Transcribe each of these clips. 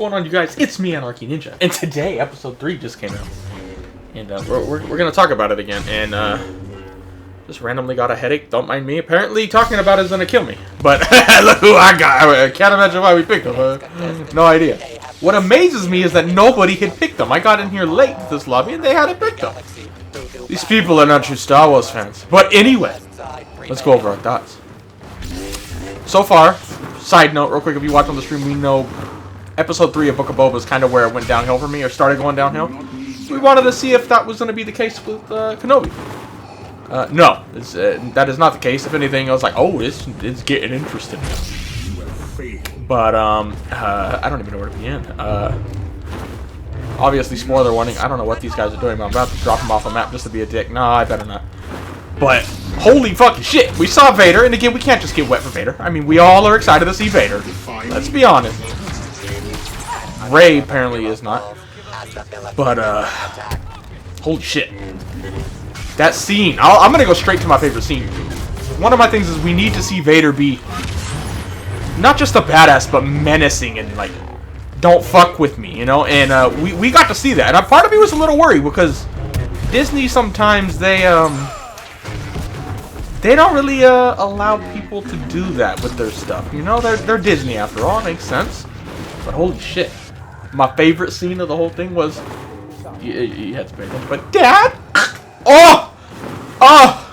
What's going on, you guys? It's me, AnarchYxNinja, and today episode 3 just came out, and we're gonna talk about it again. And just randomly got a headache. Don't mind me. Apparently, talking about it is gonna kill me. But look who I got! I can't imagine why we picked him. No idea. What amazes me is that nobody had picked him. I got in here late to this lobby, and they hadn't picked him. These people are not true Star Wars fans. But anyway, let's go over our thoughts. So far, side note, real quick, if you watch on the stream, we know Episode 3 of Book of Boba is kind of where it went downhill for me, or started going downhill. We wanted to see if that was going to be the case with Kenobi. No, that is not the case. If anything, I was like, oh, it's getting interesting. But, I don't even know where to begin. Obviously, spoiler warning, I don't know what these guys are doing, but I'm about to drop them off a map just to be a dick. Nah, I better not. But, holy fucking shit, we saw Vader, and again, we can't just get wet for Vader. I mean, we all are excited to see Vader. Let's be honest. Ray apparently is not. But, holy shit. That scene, I'm gonna go straight to my favorite scene. One of my things is we need to see Vader be not just a badass, but menacing and, like, don't fuck with me, you know? And, we got to see that. And part of me was a little worried because Disney sometimes, they don't really, allow people to do that with their stuff. You know, they're Disney after all, it makes sense. But holy shit. My favorite scene of the whole thing was... You had to pay attention, but Dad! Oh! Oh!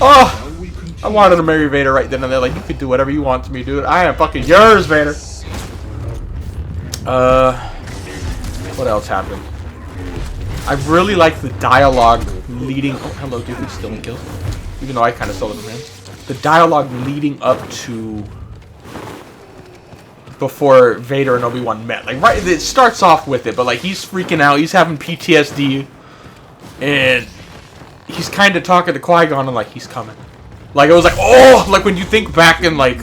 Oh! I wanted to marry Vader right then and there. Like, you could do whatever you want to me, dude. I am fucking yours, Vader. What else happened? I really like the dialogue leading... Oh, hello, dude. Who's stealing kills? Even though I kind of stole it from him. The dialogue leading up to... before Vader and Obi-Wan met. Like, right, it starts off with it, but, like, he's freaking out. He's having PTSD. And he's kind of talking to Qui-Gon and, like, he's coming. Like, it was like, oh! Like, when you think back and, like,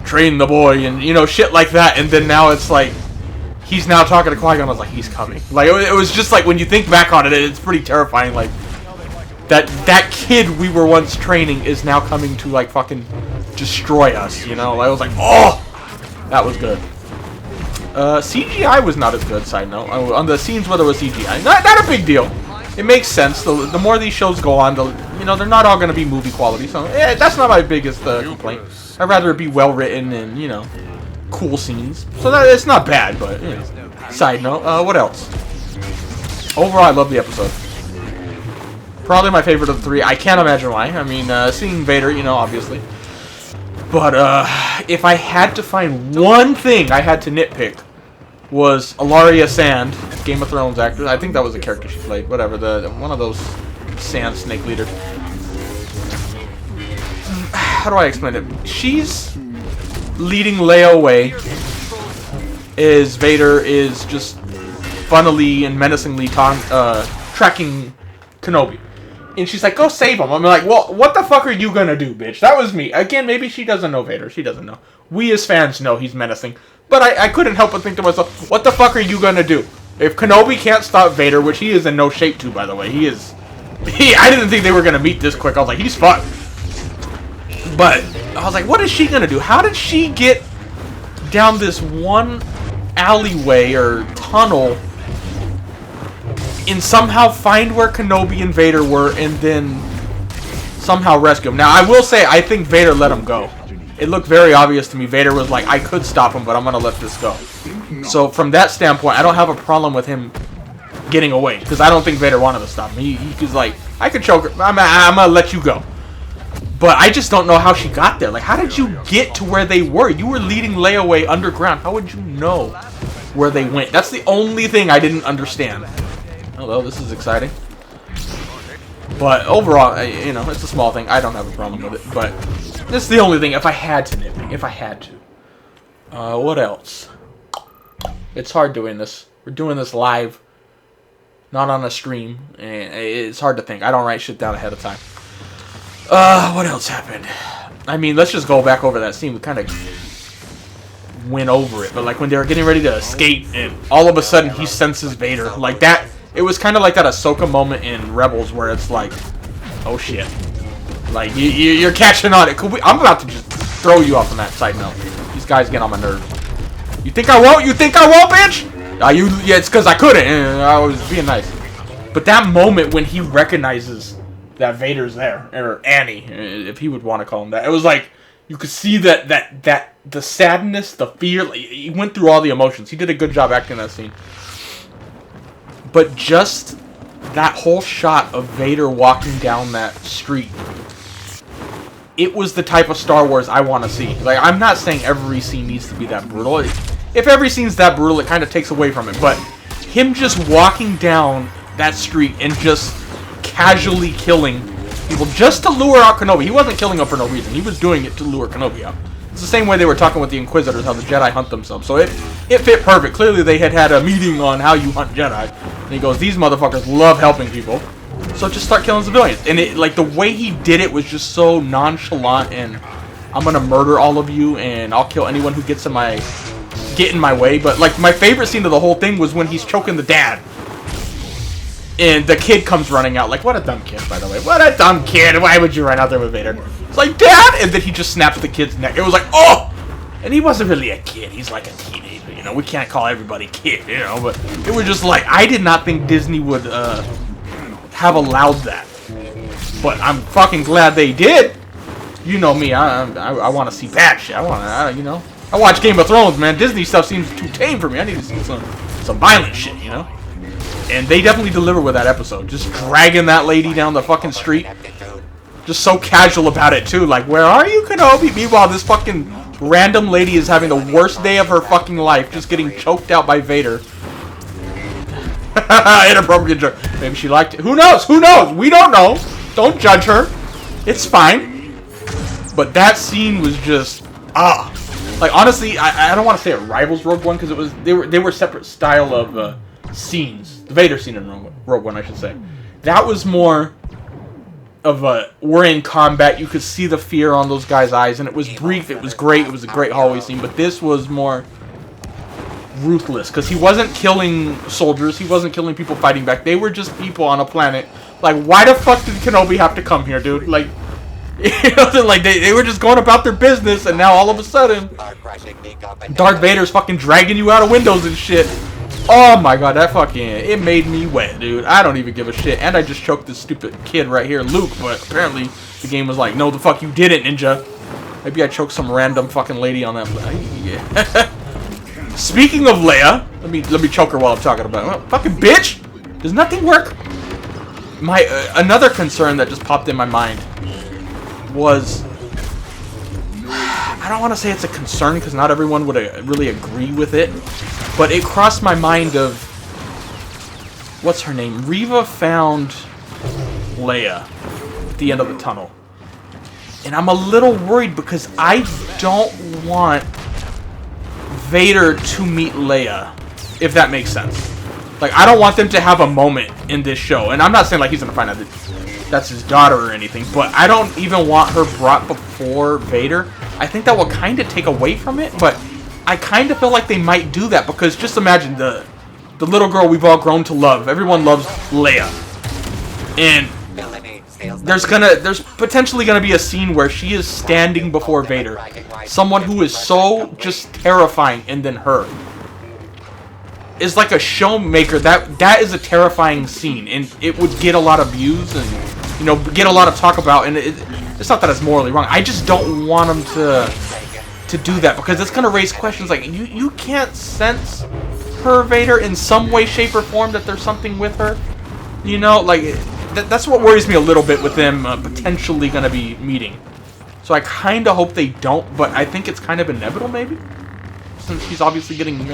train the boy and, you know, shit like that. And then now it's, like, he's now talking to Qui-Gon. I was like, he's coming. Like, it was just, like, when you think back on it, it's pretty terrifying. Like, that kid we were once training is now coming to, like, fucking destroy us, you know? Like, I was like, oh! That was good. CGI was not as good, side note. On the scenes where there was CGI. Not a big deal. It makes sense. The more these shows go on, you know, they're not all going to be movie quality. So, yeah, that's not my biggest complaint. I'd rather it be well written and, you know, cool scenes. So it's not bad, but, you know. Side note, what else? Overall, I love the episode. Probably my favorite of the 3. I can't imagine why. I mean, seeing Vader, you know, obviously. But, if I had to find one thing I had to nitpick was Ilaria Sand, Game of Thrones actor. I think that was the character she played. Whatever, one of those sand snake leaders. How do I explain it? She's leading Leia away as Vader is just funnily and menacingly tracking Kenobi. And she's like, go save him. I'm like, well, what the fuck are you gonna do, bitch? That was me. Again, maybe she doesn't know Vader. She doesn't know. We as fans know he's menacing. But I couldn't help but think to myself, what the fuck are you gonna do? If Kenobi can't stop Vader, which he is in no shape to, by the way. I didn't think they were gonna meet this quick. I was like, he's fucked. But I was like, what is she gonna do? How did she get down this one alleyway or tunnel and somehow find where Kenobi and Vader were, and then somehow rescue him? Now, I will say, I think Vader let him go. It looked very obvious to me. Vader was like, I could stop him, but I'm going to let this go. So, from that standpoint, I don't have a problem with him getting away, because I don't think Vader wanted to stop him. He was like, I could choke her. I'm going to let you go. But I just don't know how she got there. Like, how did you get to where they were? You were leading Leia away underground. How would you know where they went? That's the only thing I didn't understand. Hello, this is exciting. But overall, you know, it's a small thing. I don't have a problem with it. But this is the only thing, if I had to nitpick. If I had to. What else? It's hard doing this. We're doing this live. Not on a stream. And it's hard to think. I don't write shit down ahead of time. What else happened? I mean, let's just go back over that scene. We kind of went over it. But like when they were getting ready to escape, and all of a sudden he senses Vader. Like that. It was kind of like that Ahsoka moment in Rebels where it's like, oh shit. Like, you're catching on it. I'm about to just throw you off on that side note. These guys get on my nerves. You think I won't? You think I won't, bitch? Yeah, it's because I couldn't. I was being nice. But that moment when he recognizes that Vader's there, or Annie, if he would want to call him that, it was like you could see that the sadness, the fear. Like, he went through all the emotions. He did a good job acting that scene. But just that whole shot of Vader walking down that street, it was the type of Star Wars I want to see. Like, I'm not saying every scene needs to be that brutal. If every scene's that brutal, it kind of takes away from it. But him just walking down that street and just casually killing people just to lure out Kenobi. He wasn't killing him for no reason. He was doing it to lure Kenobi out. It's the same way they were talking with the Inquisitors, how the Jedi hunt themselves. So it fit perfect. Clearly they had a meeting on how you hunt Jedi. And he goes, these motherfuckers love helping people. So just start killing civilians. And it, like, the way he did it was just so nonchalant, and I'm gonna murder all of you and I'll kill anyone who gets in my way. But like, my favorite scene of the whole thing was when he's choking the dad. And the kid comes running out. Like, what a dumb kid, by the way. What a dumb kid. Why would you run out there with Vader? It's like, Dad! And then he just snaps the kid's neck. It was like, oh! And he wasn't really a kid. He's like a teenager, you know. We can't call everybody kid, you know. But it was just like, I did not think Disney would have allowed that. But I'm fucking glad they did. You know me. I want to see bad shit. You know. I watch Game of Thrones, man. Disney stuff seems too tame for me. I need to see some violent shit, you know. And they definitely deliver with that episode. Just dragging that lady down the fucking street. Just so casual about it, too. Like, where are you, Kenobi? Meanwhile, this fucking random lady is having the worst day of her fucking life. Just getting choked out by Vader. Inappropriate joke. Maybe she liked it. Who knows? Who knows? We don't know. Don't judge her. It's fine. But that scene was just... Like, honestly, I don't want to say it rivals Rogue One, because it was they were separate style of... scenes. The Vader scene in Rogue One, I should say. That was more of a, we're in combat, you could see the fear on those guys' eyes, and it was brief, it was great, it was a great hallway scene, but this was more ruthless, because he wasn't killing soldiers, he wasn't killing people fighting back, they were just people on a planet. Like, why the fuck did Kenobi have to come here, dude? Like, you know, like they were just going about their business, and now all of a sudden, Darth Vader's fucking dragging you out of windows and shit. Oh my god, that fucking... It made me wet, dude. I don't even give a shit. And I just choked this stupid kid right here, Luke. But apparently, the game was like, no, the fuck you didn't, Ninja. Maybe I choked some random fucking lady on that... Yeah. Speaking of Leia... Let me choke her while I'm talking about it. Well, fucking bitch! Does nothing work? My... another concern that just popped in my mind was... I don't want to say it's a concern, because not everyone would really agree with it. But it crossed my mind of... What's her name? Reva found Leia at the end of the tunnel. And I'm a little worried because I don't want Vader to meet Leia, if that makes sense. Like, I don't want them to have a moment in this show. And I'm not saying, like, he's going to find out that that's his daughter or anything. But I don't even want her brought before Vader. I think that will kind of take away from it, but... I kind of feel like they might do that, because just imagine the little girl we've all grown to love. Everyone loves Leia. And there's potentially gonna be a scene where she is standing before Vader. Someone who is so just terrifying, and then her. Is like a showmaker. That is a terrifying scene, and it would get a lot of views and, you know, get a lot of talk about, and it's not that it's morally wrong. I just don't want them to do that, because it's gonna raise questions like, you can't sense her, Vader, in some way, shape, or form that there's something with her, you know, like that's what worries me a little bit with them potentially gonna be meeting. So I kind of hope they don't, but I think it's kind of inevitable, maybe, since she's obviously getting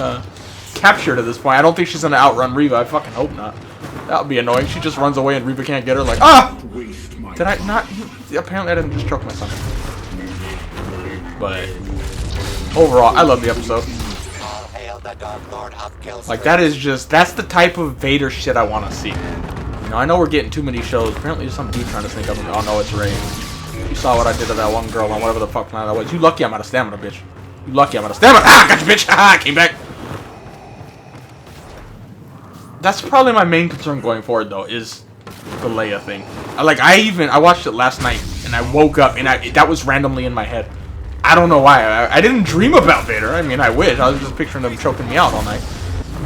captured at this point. I don't think she's gonna outrun Reva. I fucking hope not. That would be annoying. She just runs away and Reva can't get her. Like, did I not? Apparently I didn't just choke myself. But overall, I love the episode. Like, that's the type of Vader shit I want to see. You know, I know we're getting too many shows. Apparently there's some dude trying to sneak up on me. Oh no, it's Rey. You saw what I did to that one girl on whatever the fuck planet that was. You lucky I'm out of stamina, bitch. You lucky I'm out of stamina. Ah, got you, bitch. Ah, came back. That's probably my main concern going forward, though, is the Leia thing. I watched it last night, and I woke up, and that was randomly in my head. I don't know why. I didn't dream about Vader. I mean, I wish. I was just picturing them choking me out all night.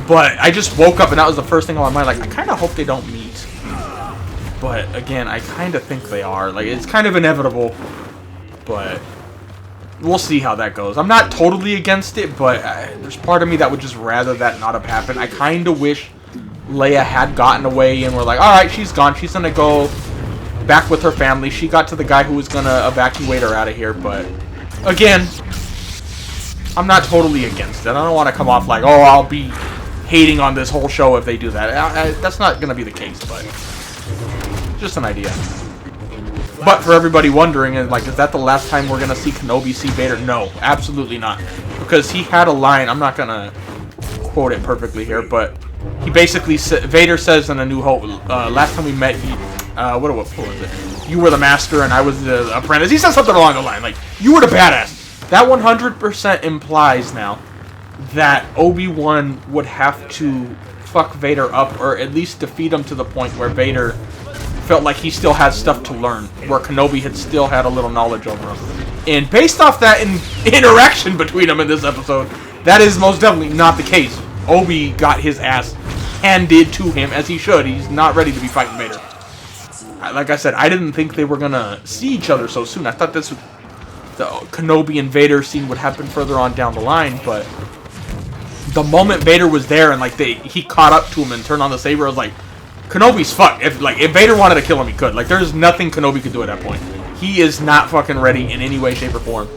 But I just woke up and that was the first thing on my mind. Like, I kind of hope they don't meet. But again, I kind of think they are. Like, it's kind of inevitable. But we'll see how that goes. I'm not totally against it, but there's part of me that would just rather that not have happened. I kind of wish Leia had gotten away and we're like, alright, she's gone. She's going to go back with her family. She got to the guy who was going to evacuate her out of here. But again, I'm not totally against it. I don't want to come off like, oh, I'll be hating on this whole show if they do that. That's not going to be the case, but just an idea. But for everybody wondering, like, is that the last time we're going to see Kenobi see Vader? No, absolutely not. Because he had a line, I'm not going to quote it perfectly here, but he basically said, Vader says in A New Hope, last time we met, what was it? You were the master and I was the apprentice. He said something along the line, like, you were the badass. That 100% implies now that Obi-Wan would have to fuck Vader up, or at least defeat him to the point where Vader felt like he still had stuff to learn, where Kenobi had still had a little knowledge over him. And based off that interaction between them in this episode, that is most definitely not the case. Obi got his ass handed to him, as he should. He's not ready to be fighting Vader. Like I said, I didn't think they were going to see each other so soon. I thought the Kenobi and Vader scene would happen further on down the line, but the moment Vader was there and like he caught up to him and turned on the saber, I was like, Kenobi's fucked. If Vader wanted to kill him, he could. Like, there's nothing Kenobi could do at that point. He is not fucking ready in any way, shape, or form.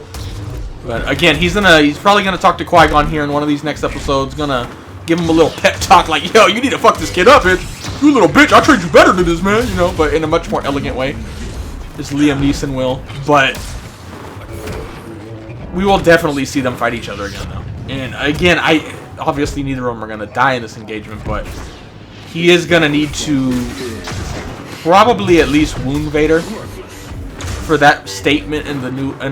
But again, he's probably gonna talk to Qui-Gon here in one of these next episodes. Gonna give him a little pep talk, like, yo, you need to fuck this kid up, bitch. You little bitch. I'll treat you better than this, man. You know, but in a much more elegant way, as Liam Neeson will. But we will definitely see them fight each other again, though. And again, obviously neither of them are gonna die in this engagement, but he is going to need to probably at least wound Vader for that statement in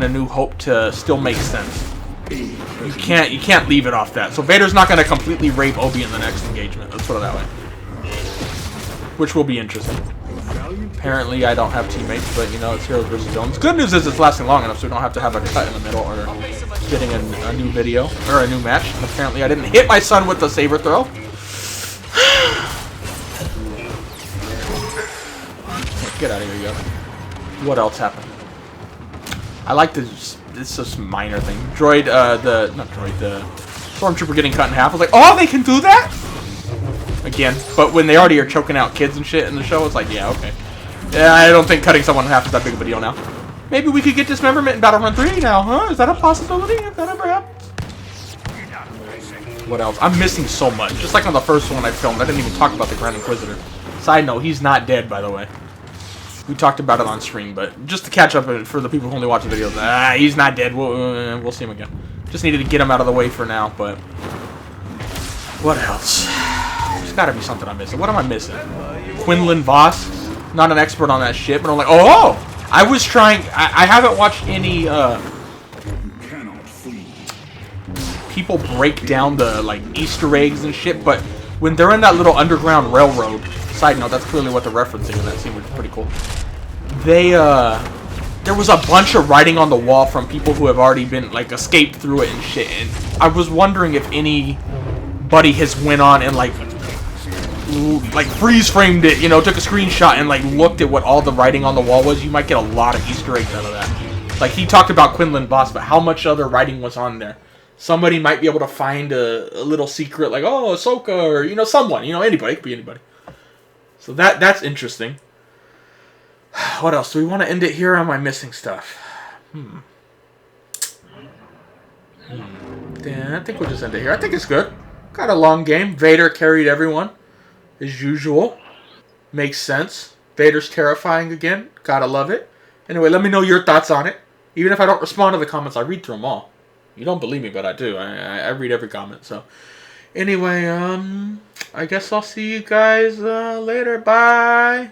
A New Hope to still make sense. You can't leave it off that. So Vader's not going to completely rape Obi in the next engagement. Let's put it that way. Which will be interesting. Apparently I don't have teammates, but you know, it's heroes versus villains. Good news is it's lasting long enough so we don't have to have a cut in the middle or getting a new video or a new match. And apparently I didn't hit my son with the saber throw. Get out of here, yo. What else happened? I like this. It's just a minor thing. The stormtrooper getting cut in half. I was like, oh, they can do that? Again, but when they already are choking out kids and shit in the show, it's like, yeah, okay. Yeah, I don't think cutting someone in half is that big of a deal now. Maybe we could get dismemberment in Battlefront 3 now, huh? Is that a possibility if that ever happens? What else? I'm missing so much. Just like on the first one I filmed, I didn't even talk about the Grand Inquisitor. Side note, he's not dead, by the way. We talked about it on stream, but just to catch up for the people who only watch the videos, he's not dead. We'll see him again. Just needed to get him out of the way for now, but what else? There's got to be something I'm missing. What am I missing? Quinlan Voss? Not an expert on that shit, but I'm like, oh! I was trying... I haven't watched any people break down the like Easter eggs and shit, but when they're in that little underground railroad... Side note, that's clearly what they're referencing in that scene, which is pretty cool. There was a bunch of writing on the wall from people who have already been, like, escaped through it and shit, and I was wondering if anybody has went on and, like freeze-framed it, you know, took a screenshot and, like, looked at what all the writing on the wall was. You might get a lot of Easter eggs out of that. Like, he talked about Quinlan Voss, but how much other writing was on there? Somebody might be able to find a little secret, like, oh, Ahsoka, or, you know, someone, you know, anybody, it could be anybody. So that's interesting. What else? Do we want to end it here, or am I missing stuff? Yeah, I think we'll just end it here. I think it's good. Got a long game. Vader carried everyone, as usual. Makes sense. Vader's terrifying again. Gotta love it. Anyway, let me know your thoughts on it. Even if I don't respond to the comments, I read through them all. You don't believe me, but I do. I read every comment, so... Anyway, I guess I'll see you guys later. Bye!